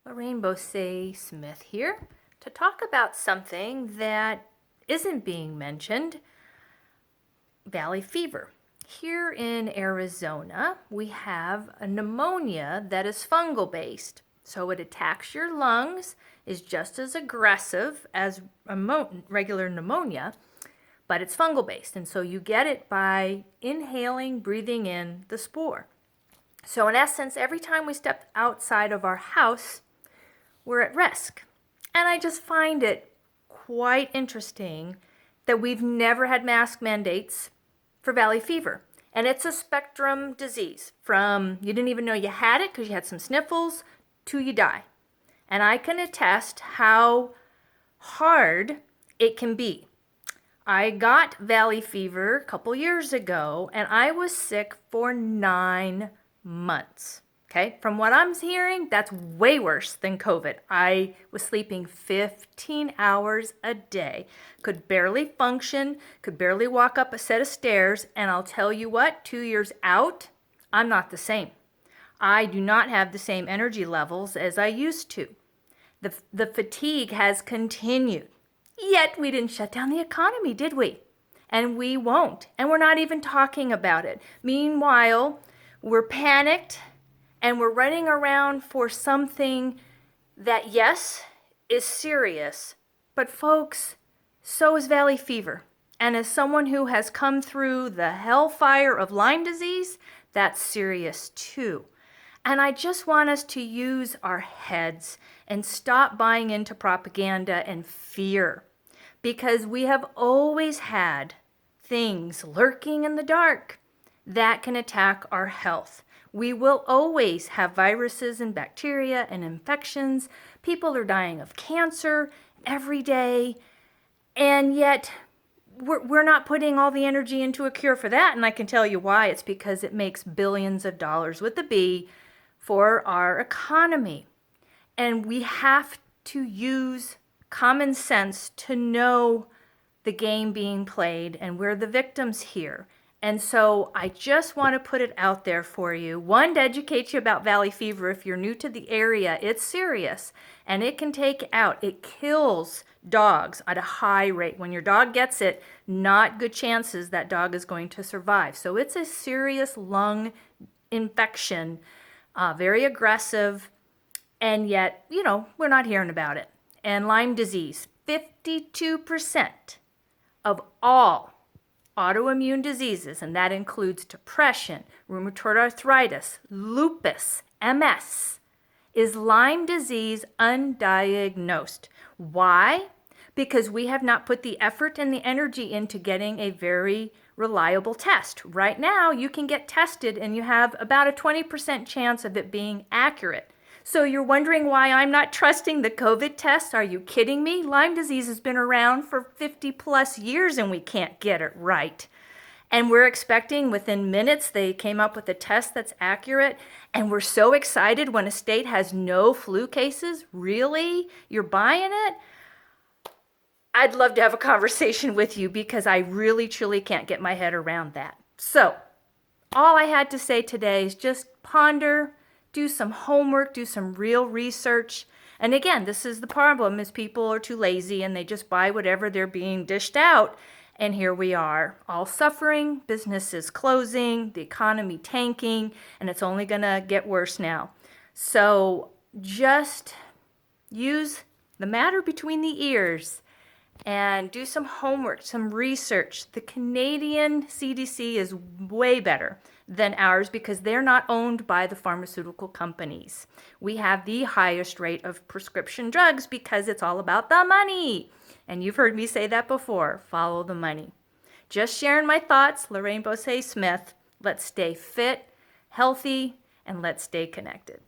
Bosse-Smith here to talk about something that isn't being mentioned, valley fever. Here in Arizona, we have a pneumonia that is fungal based. So it attacks your lungs, is just as aggressive as regular pneumonia, but it's fungal based. And so you get it by inhaling, breathing in the spore. So in essence, every time we step outside of our house, we're at risk. And I just find it quite interesting that we've never had mask mandates for valley fever. And it's a spectrum disease from you didn't even know you had it because you had some sniffles to you die. And I can attest how hard it can be. I got valley fever a couple years ago and I was sick for 9 months. Okay, from what I'm hearing, that's way worse than COVID. I was sleeping 15 hours a day, could barely function, could barely walk up a set of stairs, and I'll tell you what, 2 years out, I'm not the same. I do not have the same energy levels as I used to. The fatigue has continued. Yet we didn't shut down the economy, did we? And we won't. And we're not even talking about it. Meanwhile, we're panicked and we're running around for something that, yes, is serious. But folks, so is valley fever. And as someone who has come through the hellfire of Lyme disease, that's serious too. And I just want us to use our heads and stop buying into propaganda and fear. Because we have always had things lurking in the dark that can attack our health. We will always have viruses and bacteria and infections. People are dying of cancer every day. And yet we're not putting all the energy into a cure for that. And I can tell you why. It's because it makes billions of dollars with a B for our economy. And we have to use common sense to know the game being played, and we're the victims here. And so I just want to put it out there for you. One, to educate you about valley fever. If you're new to the area, it's serious and it can take out. It kills dogs at a high rate. When your dog gets it, not good chances that dog is going to survive. So it's a serious lung infection, very aggressive, and yet, we're not hearing about it. And Lyme disease, 52% of all autoimmune diseases, and that includes depression, rheumatoid arthritis, lupus, MS, is Lyme disease undiagnosed. Why? Because we have not put the effort and the energy into getting a very reliable test. Right now, you can get tested and you have about a 20% chance of it being accurate. So you're wondering why I'm not trusting the COVID test? Are you kidding me? Lyme disease has been around for 50 plus years and we can't get it right. And we're expecting within minutes they came up with a test that's accurate. And we're so excited when a state has no flu cases. Really? You're buying it? I'd love to have a conversation with you because I really, truly can't get my head around that. So all I had to say today is just ponder, do some homework, do some real research. And again, this is the problem, is people are too lazy and they just buy whatever they're being dished out. And here we are, all suffering, businesses closing, the economy tanking, and it's only gonna get worse now. So just use the matter between the ears and do some homework, some research. The Canadian CDC is way better than ours because they're not owned by the pharmaceutical companies. We have the highest rate of prescription drugs because it's all about the money. And you've heard me say that before, follow the money. Just sharing my thoughts, Bosse-Smith. Let's stay fit, healthy, and let's stay connected.